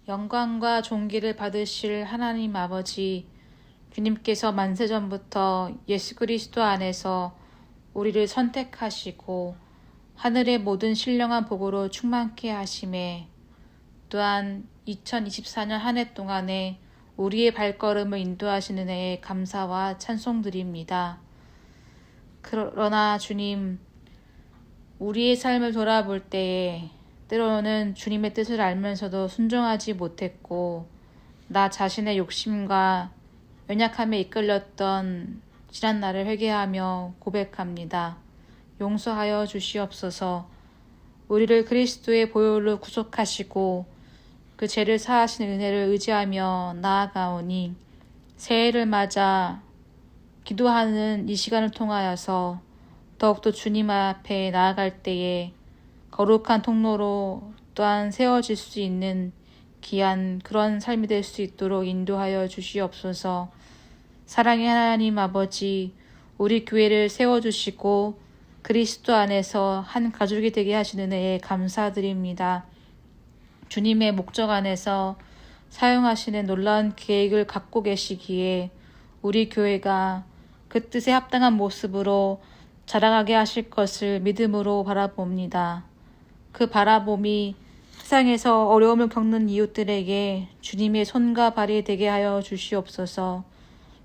영광과 존귀를 받으실 하나님 아버지, 주님께서 만세전부터 예수 그리스도 안에서 우리를 선택하시고 하늘의 모든 신령한 복으로 충만케 하심에, 또한 2024년 한 해 동안에 우리의 발걸음을 인도하시는 애에 감사와 찬송드립니다. 그러나 주님, 우리의 삶을 돌아볼 때에 때로는 주님의 뜻을 알면서도 순종하지 못했고 나 자신의 욕심과 연약함에 이끌렸던 지난 날을 회개하며 고백합니다. 용서하여 주시옵소서. 우리를 그리스도의 보혈로 구속하시고 그 죄를 사하신 은혜를 의지하며 나아가오니, 새해를 맞아 기도하는 이 시간을 통하여서 더욱더 주님 앞에 나아갈 때에 거룩한 통로로 또한 세워질 수 있는 귀한 그런 삶이 될 수 있도록 인도하여 주시옵소서. 사랑의 하나님 아버지, 우리 교회를 세워주시고 그리스도 안에서 한 가족이 되게 하시는 은혜에 감사드립니다. 주님의 목적 안에서 사용하시는 놀라운 계획을 갖고 계시기에 우리 교회가 그 뜻에 합당한 모습으로 자라가게 하실 것을 믿음으로 바라봅니다. 그 바라봄이 세상에서 어려움을 겪는 이웃들에게 주님의 손과 발이 되게 하여 주시옵소서.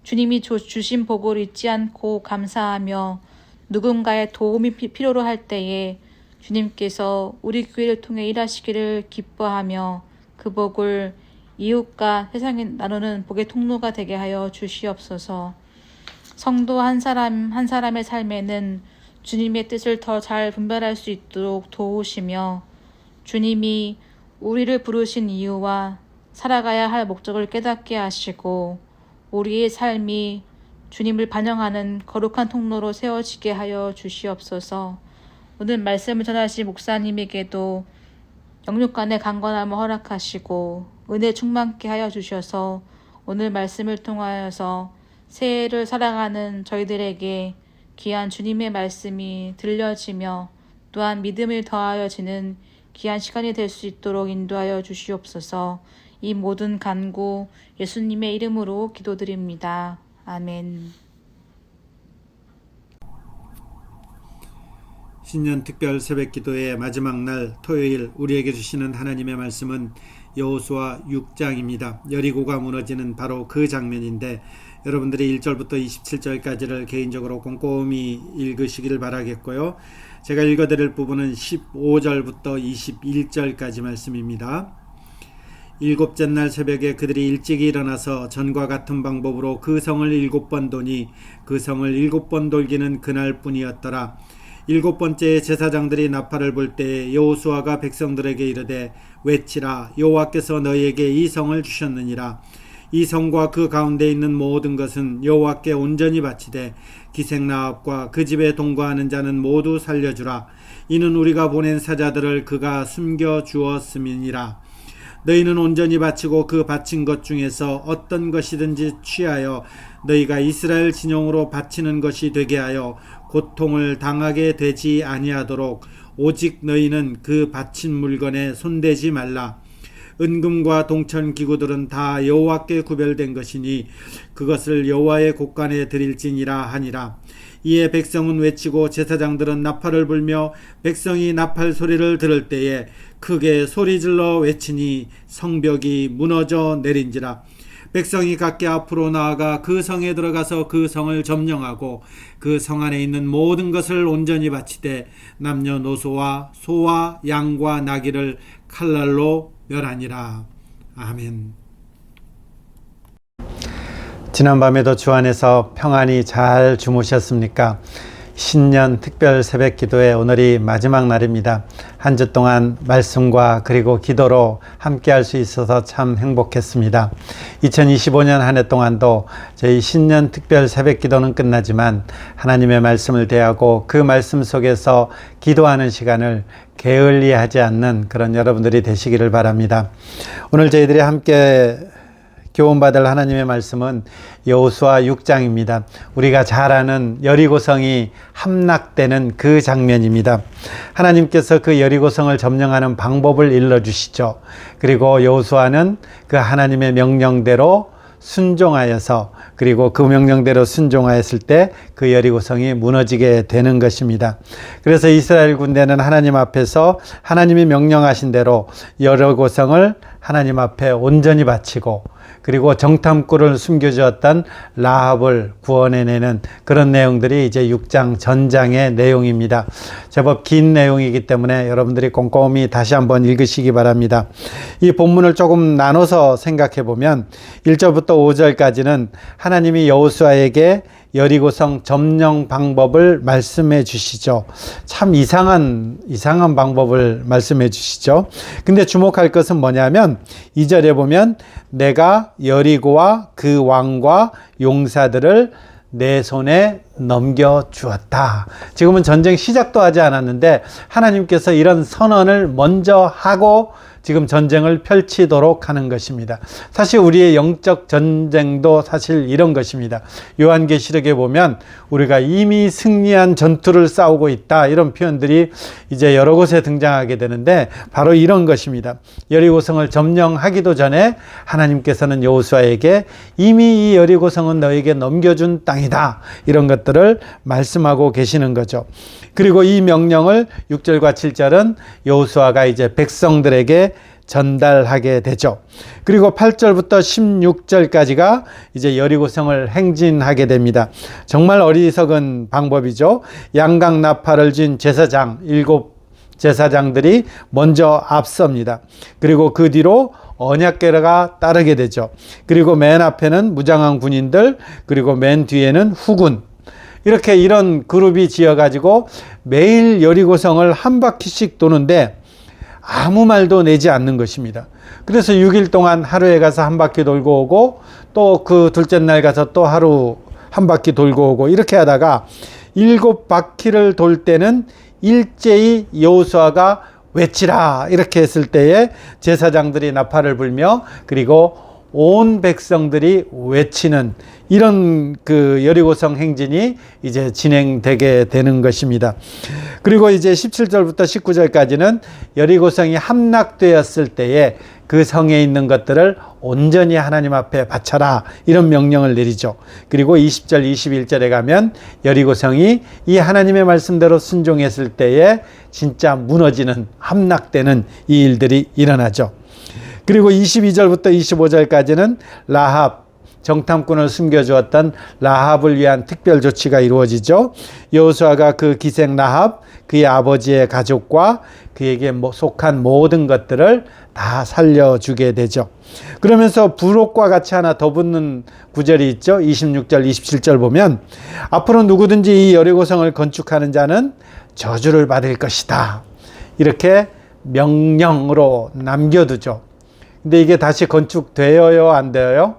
주님이 주신 복을 잊지 않고 감사하며 누군가의 도움이 필요로 할 때에 주님께서 우리 교회를 통해 일하시기를 기뻐하며 그 복을 이웃과 세상에 나누는 복의 통로가 되게 하여 주시옵소서. 성도 한 사람 한 사람의 삶에는 주님의 뜻을 더 잘 분별할 수 있도록 도우시며 주님이 우리를 부르신 이유와 살아가야 할 목적을 깨닫게 하시고 우리의 삶이 주님을 반영하는 거룩한 통로로 세워지게 하여 주시옵소서. 오늘 말씀을 전하신 목사님에게도 영육간의 강건함을 허락하시고 은혜 충만케 하여 주셔서 오늘 말씀을 통하여서 새해를 살아가는 저희들에게 귀한 주님의 말씀이 들려지며 또한 믿음을 더하여지는 귀한 시간이 될 수 있도록 인도하여 주시옵소서. 이 모든 간구 예수님의 이름으로 기도드립니다. 아멘. 신년 특별 새벽 기도의 마지막 날 토요일 우리에게 주시는 하나님의 말씀은 여호수아 6장입니다. 여리고가 무너지는 바로 그 장면인데 여러분들이 1절부터 27절까지를 개인적으로 꼼꼼히 읽으시기를 바라겠고요. 제가 읽어드릴 부분은 15절부터 21절까지 말씀입니다. 일곱째 날 새벽에 그들이 일찍 일어나서 전과 같은 방법으로 그 성을 7번 도니 그 성을 7번 돌기는 그날뿐이었더라. 7번째 제사장들이 나팔을 불 때에 여호수아가 백성들에게 이르되 외치라. 여호와께서 너희에게 이 성을 주셨느니라. 이 성과 그 가운데 있는 모든 것은 여호와께 온전히 바치되 기생나합과 그 집에 동거하는 자는 모두 살려주라. 이는 우리가 보낸 사자들을 그가 숨겨 주었음이니라. 너희는 온전히 바치고 그 바친 것 중에서 어떤 것이든지 취하여 너희가 이스라엘 진영으로 바치는 것이 되게 하여 고통을 당하게 되지 아니하도록 오직 너희는 그 바친 물건에 손대지 말라. 은금과 동천 기구들은 다 여호와께 구별된 것이니 그것을 여호와의 곳간에 드릴지니라 하니라. 이에 백성은 외치고 제사장들은 나팔을 불며 백성이 나팔 소리를 들을 때에 크게 소리질러 외치니 성벽이 무너져 내린지라. 백성이 각기 앞으로 나아가 그 성에 들어가서 그 성을 점령하고 그 성 안에 있는 모든 것을 온전히 바치되 남녀노소와 소와 양과 나귀를 칼날로 멸하니라. 아멘. 지난밤에도 주 안에서 평안히 잘 주무셨습니까? 신년 특별 새벽 기도의 오늘이 마지막 날입니다. 한 주 동안 말씀과 그리고 기도로 함께 할 수 있어서 참 행복했습니다. 2025년 한 해 동안도 저희 신년 특별 새벽 기도는 끝나지만 하나님의 말씀을 대하고 그 말씀 속에서 기도하는 시간을 게을리하지 않는 그런 여러분들이 되시기를 바랍니다. 오늘 저희들이 함께 교훈받을 하나님의 말씀은 여호수아 6장입니다. 우리가 잘 아는 여리고성이 함락되는 그 장면입니다. 하나님께서 그 여리고성을 점령하는 방법을 일러주시죠. 그리고 여호수아는 그 하나님의 명령대로 순종하여서, 그리고 그 명령대로 순종하였을 때 그 여리고성이 무너지게 되는 것입니다. 그래서 이스라엘 군대는 하나님 앞에서 하나님이 명령하신 대로 여리고성을 하나님 앞에 온전히 바치고, 그리고 정탐꾼을 숨겨주었던 라합을 구원해내는 그런 내용들이 이제 6장 전장의 내용입니다. 제법 긴 내용이기 때문에 여러분들이 꼼꼼히 다시 한번 읽으시기 바랍니다. 이 본문을 조금 나눠서 생각해 보면 1절부터 5절까지는 하나님이 여호수아에게 여리고성 점령 방법을 말씀해 주시죠. 참 이상한 방법을 말씀해 주시죠. 근데 주목할 것은 뭐냐면 2절에 보면 내가 여리고와 그 왕과 용사들을 내 손에 넘겨주었다. 지금은 전쟁 시작도 하지 않았는데 하나님께서 이런 선언을 먼저 하고 지금 전쟁을 펼치도록 하는 것입니다. 사실 우리의 영적 전쟁도 사실 이런 것입니다. 요한계시록에 보면 우리가 이미 승리한 전투를 싸우고 있다, 이런 표현들이 이제 여러 곳에 등장하게 되는데 바로 이런 것입니다. 여리고성을 점령하기도 전에 하나님께서는 여호수아에게 이미 이 여리고성은 너에게 넘겨준 땅이다, 이런 것들을 말씀하고 계시는 거죠. 그리고 이 명령을 6절과 7절은 여호수아가 이제 백성들에게 전달하게 되죠. 그리고 8절부터 16절까지가 이제 여리고성을 행진하게 됩니다. 정말 어리석은 방법이죠. 양각 나팔을 쥔 제사장 7 제사장들이 먼저 앞섭니다. 그리고 그 뒤로 언약궤가 따르게 되죠. 그리고 맨 앞에는 무장한 군인들, 그리고 맨 뒤에는 후군, 이렇게 이런 그룹이 지어가지고 매일 여리고성을 한 바퀴씩 도는데 아무 말도 내지 않는 것입니다. 그래서 6일 동안 하루에 가서 한 바퀴 돌고 오고, 또 그 둘째 날 가서 또 하루 한 바퀴 돌고 오고, 이렇게 하다가 7바퀴를 돌 때는 일제히 여호수아가 외치라, 이렇게 했을 때에 제사장들이 나팔을 불며, 그리고 온 백성들이 외치는 이런 그 여리고성 행진이 이제 진행되게 되는 것입니다. 그리고 이제 17절부터 19절까지는 여리고성이 함락되었을 때에 그 성에 있는 것들을 온전히 하나님 앞에 바쳐라, 이런 명령을 내리죠. 그리고 20절 21절에 가면 여리고성이 이 하나님의 말씀대로 순종했을 때에 진짜 무너지는, 함락되는 이 일들이 일어나죠. 그리고 22절부터 25절까지는 라합, 정탐꾼을 숨겨주었던 라합을 위한 특별 조치가 이루어지죠. 여호수아가 그 기생 라합, 그의 아버지의 가족과 그에게 속한 모든 것들을 다 살려주게 되죠. 그러면서 부록과 같이 하나 더 붙는 구절이 있죠. 26절 27절 보면 앞으로 누구든지 이 여리고성을 건축하는 자는 저주를 받을 것이다, 이렇게 명령으로 남겨두죠. 근데 이게 다시 건축되어요, 안 되어요?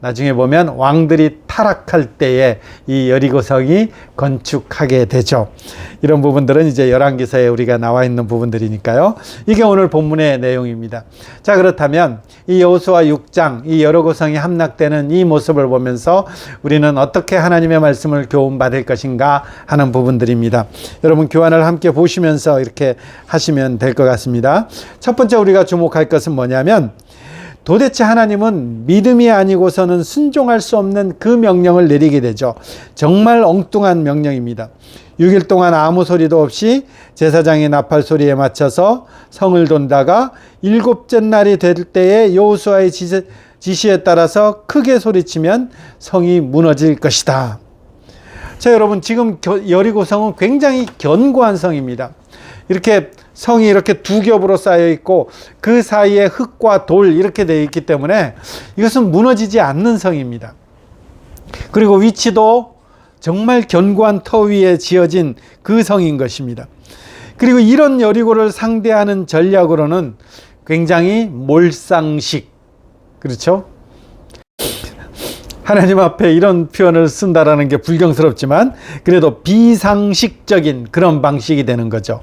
나중에 보면 왕들이 타락할 때에 이 여리고성이 건축하게 되죠. 이런 부분들은 이제 열왕기서에 우리가 나와 있는 부분들이니까요. 이게 오늘 본문의 내용입니다. 자, 그렇다면 이 여호수아 6장, 이 여리고성이 함락되는 이 모습을 보면서 우리는 어떻게 하나님의 말씀을 교훈받을 것인가 하는 부분들입니다. 여러분, 교환을 함께 보시면서 이렇게 하시면 될 것 같습니다. 첫 번째 우리가 주목할 것은 뭐냐면, 도대체 하나님은 믿음이 아니고서는 순종할 수 없는 그 명령을 내리게 되죠. 정말 엉뚱한 명령입니다. 6일 동안 아무 소리도 없이 제사장의 나팔 소리에 맞춰서 성을 돈다가 7째 날이 될 때에 여호수아의 지시에 따라서 크게 소리치면 성이 무너질 것이다. 자, 여러분, 지금 여리고성은 굉장히 견고한 성입니다. 이렇게 성이 이렇게 두 겹으로 쌓여 있고 그 사이에 흙과 돌 이렇게 되어 있기 때문에 이것은 무너지지 않는 성입니다. 그리고 위치도 정말 견고한 터 위에 지어진 그 성인 것입니다. 그리고 이런 여리고를 상대하는 전략으로는 굉장히 몰상식, 그렇죠? 하나님 앞에 이런 표현을 쓴다라는 게 불경스럽지만 그래도 비상식적인 그런 방식이 되는 거죠.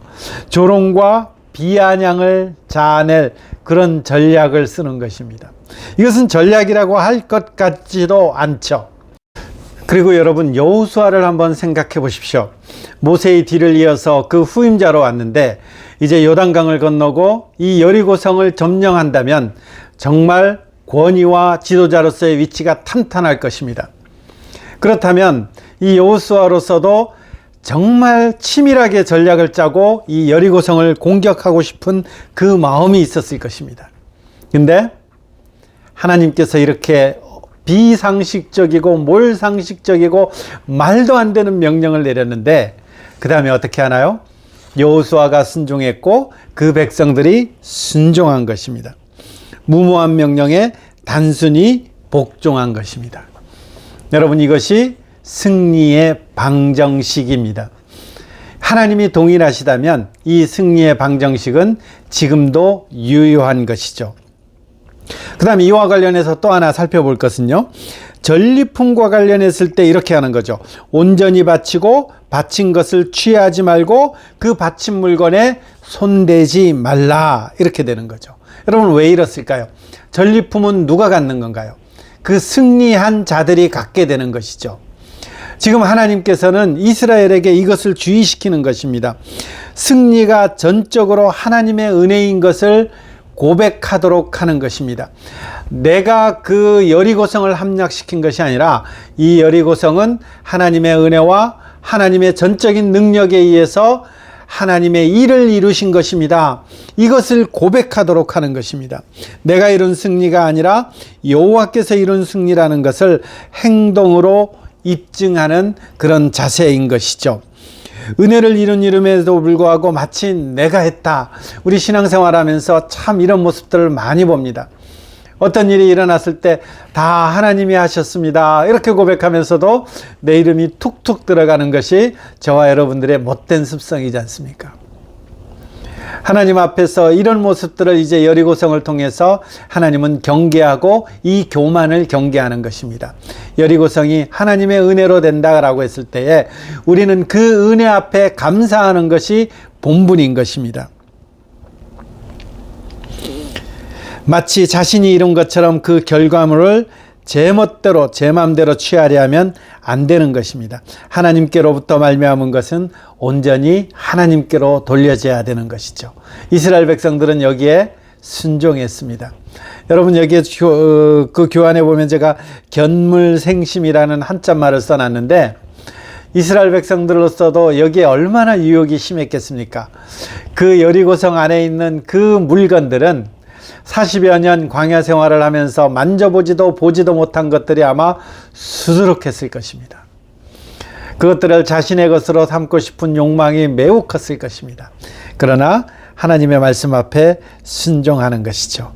조롱과 비아냥을 자아낼 그런 전략을 쓰는 것입니다. 이것은 전략이라고 할 것 같지도 않죠. 그리고 여러분, 여호수아를 한번 생각해 보십시오. 모세의 뒤를 이어서 그 후임자로 왔는데 이제 요단강을 건너고 이 여리고성을 점령한다면 정말 권위와 지도자로서의 위치가 탄탄할 것입니다. 그렇다면 이 여호수아로서도 정말 치밀하게 전략을 짜고 이 여리고성을 공격하고 싶은 그 마음이 있었을 것입니다. 근데 하나님께서 이렇게 비상식적이고 몰상식적이고 말도 안 되는 명령을 내렸는데 그 다음에 어떻게 하나요? 여호수아가 순종했고 그 백성들이 순종한 것입니다. 무모한 명령에 단순히 복종한 것입니다. 여러분, 이것이 승리의 방정식입니다. 하나님이 동일하시다면 이 승리의 방정식은 지금도 유효한 것이죠. 그 다음에 이와 관련해서 또 하나 살펴볼 것은요, 전리품과 관련했을 때 이렇게 하는 거죠. 온전히 바치고 바친 것을 취하지 말고 그 바친 물건에 손대지 말라, 이렇게 되는 거죠. 여러분, 왜 이렇을까요? 전리품은 누가 갖는 건가요? 그 승리한 자들이 갖게 되는 것이죠. 지금 하나님께서는 이스라엘에게 이것을 주의시키는 것입니다. 승리가 전적으로 하나님의 은혜인 것을 고백하도록 하는 것입니다. 내가 그 여리고성을 함락시킨 것이 아니라 이 여리고성은 하나님의 은혜와 하나님의 전적인 능력에 의해서 하나님의 일을 이루신 것입니다. 이것을 고백하도록 하는 것입니다. 내가 이룬 승리가 아니라 여호와께서 이룬 승리라는 것을 행동으로 입증하는 그런 자세인 것이죠. 은혜를 이름에도 불구하고 마치 내가 했다. 우리 신앙생활하면서 참 이런 모습들을 많이 봅니다. 어떤 일이 일어났을 때 다 하나님이 하셨습니다, 이렇게 고백하면서도 내 이름이 툭툭 들어가는 것이 저와 여러분들의 못된 습성이지 않습니까? 하나님 앞에서 이런 모습들을 이제 여리고성을 통해서 하나님은 경계하고 이 교만을 경계하는 것입니다. 여리고성이 하나님의 은혜로 된다라고 했을 때에 우리는 그 은혜 앞에 감사하는 것이 본분인 것입니다. 마치 자신이 이룬 것처럼 그 결과물을 제 멋대로 제 마음대로 취하려 하면 안 되는 것입니다. 하나님께로부터 말미암은 것은 온전히 하나님께로 돌려져야 되는 것이죠. 이스라엘 백성들은 여기에 순종했습니다. 여러분, 여기에 그 교환에 보면 제가 견물생심이라는 한자말을 써놨는데 이스라엘 백성들로서도 여기에 얼마나 유혹이 심했겠습니까? 그 여리고성 안에 있는 그 물건들은 40여 년 광야 생활을 하면서 만져보지도 보지도 못한 것들이 아마 수두룩했을 것입니다. 그것들을 자신의 것으로 삼고 싶은 욕망이 매우 컸을 것입니다. 그러나 하나님의 말씀 앞에 순종하는 것이죠.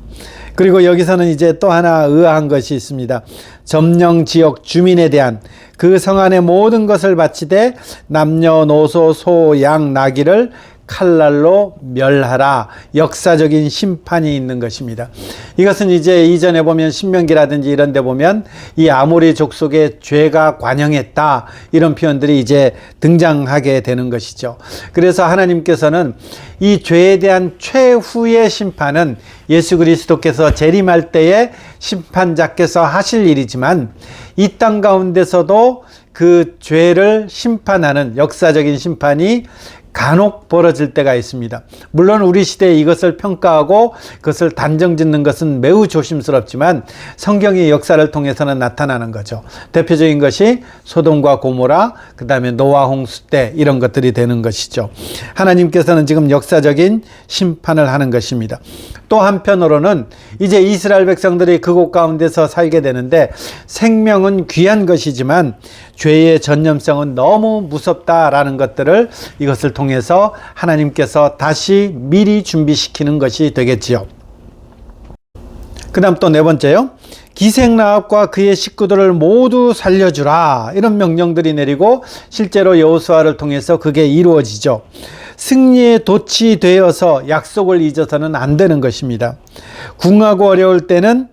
그리고 여기서는 이제 또 하나 의아한 것이 있습니다. 점령 지역 주민에 대한 그 성 안의 모든 것을 바치되 남녀노소 소 양 나귀를 칼날로 멸하라. 역사적인 심판이 있는 것입니다. 이것은 이제 이전에 보면 신명기라든지 이런 데 보면 이 아모리 족속의 죄가 관영했다, 이런 표현들이 이제 등장하게 되는 것이죠. 그래서 하나님께서는 이 죄에 대한 최후의 심판은 예수 그리스도께서 재림할 때에 심판자께서 하실 일이지만 이 땅 가운데서도 그 죄를 심판하는 역사적인 심판이 간혹 벌어질 때가 있습니다. 물론 우리 시대에 이것을 평가하고 그것을 단정짓는 것은 매우 조심스럽지만 성경의 역사를 통해서는 나타나는 거죠. 대표적인 것이 소돔과 고모라, 그 다음에 노아 홍수 때 이런 것들이 되는 것이죠. 하나님께서는 지금 역사적인 심판을 하는 것입니다. 또 한편으로는 이제 이스라엘 백성들이 그곳 가운데서 살게 되는데 생명은 귀한 것이지만 죄의 전념성은 너무 무섭다라는 것들을 이것을 통해서 하나님께서 다시 미리 준비시키는 것이 되겠지요. 그 다음 또 네 번째요. 기생라합과 그의 식구들을 모두 살려주라, 이런 명령들이 내리고 실제로 여호수아를 통해서 그게 이루어지죠. 승리에 돛이 되어서 약속을 잊어서는 안 되는 것입니다. 궁하고 어려울 때는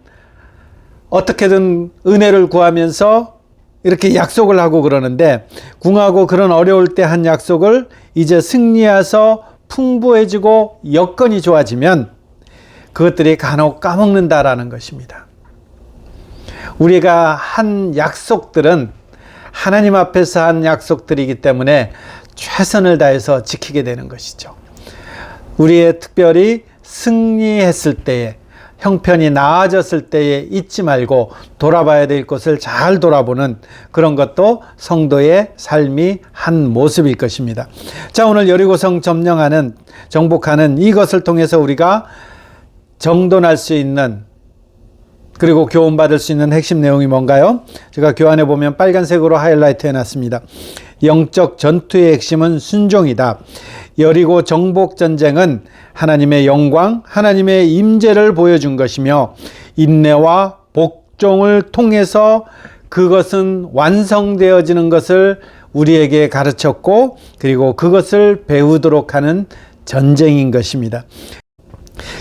어떻게든 은혜를 구하면서 이렇게 약속을 하고 그러는데 궁하고 그런 어려울 때 한 약속을 이제 승리해서 풍부해지고 여건이 좋아지면 그것들이 간혹 까먹는다라는 것입니다. 우리가 한 약속들은 하나님 앞에서 한 약속들이기 때문에 최선을 다해서 지키게 되는 것이죠. 우리의 특별히 승리했을 때에, 형편이 나아졌을 때에 잊지 말고 돌아봐야 될 것을 잘 돌아보는 그런 것도 성도의 삶이 한 모습일 것입니다. 자, 오늘 여리고성 정복하는 이것을 통해서 우리가 정돈할 수 있는, 그리고 교훈받을 수 있는 핵심 내용이 뭔가요? 제가 교환해 보면 빨간색으로 하이라이트 해놨습니다. 영적 전투의 핵심은 순종이다. 여리고 정복 전쟁은 하나님의 영광, 하나님의 임재를 보여준 것이며 인내와 복종을 통해서 그것은 완성되어지는 것을 우리에게 가르쳤고, 그리고 그것을 배우도록 하는 전쟁인 것입니다.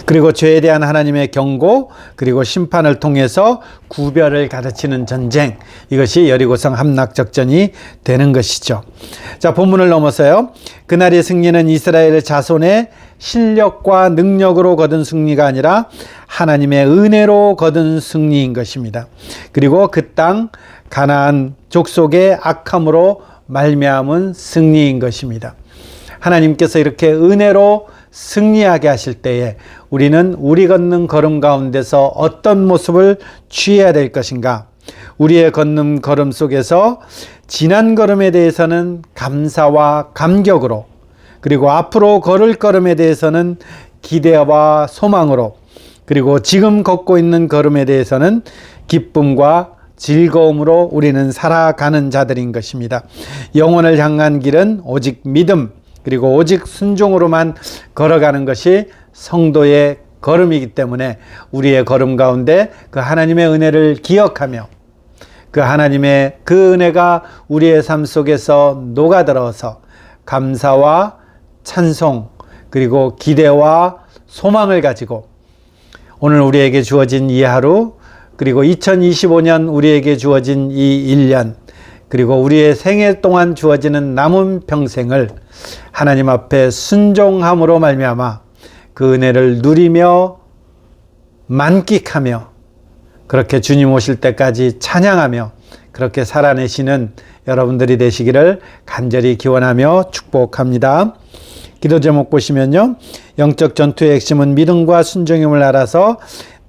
그리고 죄에 대한 하나님의 경고, 그리고 심판을 통해서 구별을 가르치는 전쟁, 이것이 여리고성 함락작전이 되는 것이죠. 자, 본문을 넘어서요. 그날의 승리는 이스라엘의 자손의 실력과 능력으로 거둔 승리가 아니라 하나님의 은혜로 거둔 승리인 것입니다. 그리고 그 땅 가나안 족속의 악함으로 말미암은 승리인 것입니다. 하나님께서 이렇게 은혜로 승리하게 하실 때에 우리는 우리 걷는 걸음 가운데서 어떤 모습을 취해야 될 것인가? 우리의 걷는 걸음 속에서 지난 걸음에 대해서는 감사와 감격으로, 그리고 앞으로 걸을 걸음에 대해서는 기대와 소망으로, 그리고 지금 걷고 있는 걸음에 대해서는 기쁨과 즐거움으로 우리는 살아가는 자들인 것입니다. 영혼을 향한 길은 오직 믿음, 그리고 오직 순종으로만 걸어가는 것이 성도의 걸음이기 때문에 우리의 걸음 가운데 그 하나님의 은혜를 기억하며 그 하나님의 그 은혜가 우리의 삶 속에서 녹아들어서 감사와 찬송, 그리고 기대와 소망을 가지고 오늘 우리에게 주어진 이 하루, 그리고 2025년 우리에게 주어진 이 1년, 그리고 우리의 생애 동안 주어지는 남은 평생을 하나님 앞에 순종함으로 말미암아 그 은혜를 누리며 만끽하며 그렇게 주님 오실 때까지 찬양하며 그렇게 살아내시는 여러분들이 되시기를 간절히 기원하며 축복합니다. 기도 제목 보시면요. 영적 전투의 핵심은 믿음과 순종임을 알아서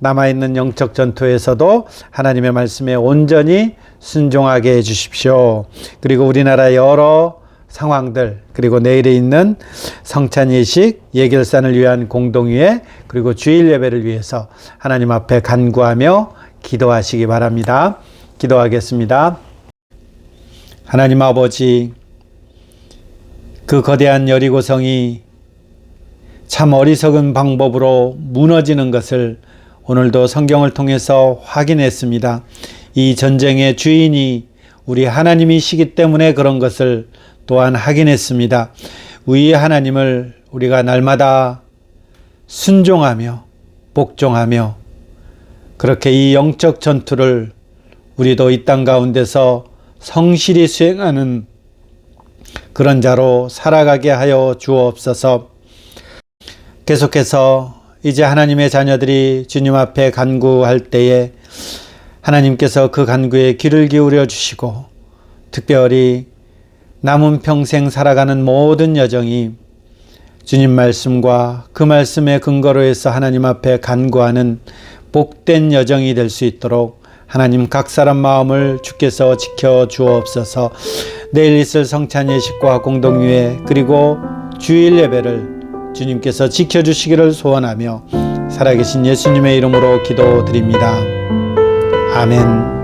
남아있는 영적 전투에서도 하나님의 말씀에 온전히 순종하게 해주십시오. 그리고 우리나라의 여러 상황들, 그리고 내일에 있는 성찬 예식, 예결산을 위한 공동위에, 그리고 주일 예배를 위해서 하나님 앞에 간구하며 기도하시기 바랍니다. 기도하겠습니다. 하나님 아버지, 그 거대한 여리고성이 참 어리석은 방법으로 무너지는 것을 오늘도 성경을 통해서 확인했습니다. 이 전쟁의 주인이 우리 하나님이시기 때문에 그런 것을 또한 확인했습니다. 우리 하나님을 우리가 날마다 순종하며 복종하며 그렇게 이 영적 전투를 우리도 이 땅 가운데서 성실히 수행하는 그런 자로 살아가게 하여 주옵소서. 계속해서 이제 하나님의 자녀들이 주님 앞에 간구할 때에 하나님께서 그 간구에 귀를 기울여 주시고 특별히 남은 평생 살아가는 모든 여정이 주님 말씀과 그 말씀의 근거로 해서 하나님 앞에 간구하는 복된 여정이 될 수 있도록 하나님 각 사람 마음을 주께서 지켜 주옵소서. 내일 있을 성찬 예식과 공동유회 그리고 주일 예배를 주님께서 지켜주시기를 소원하며 살아계신 예수님의 이름으로 기도드립니다. 아멘.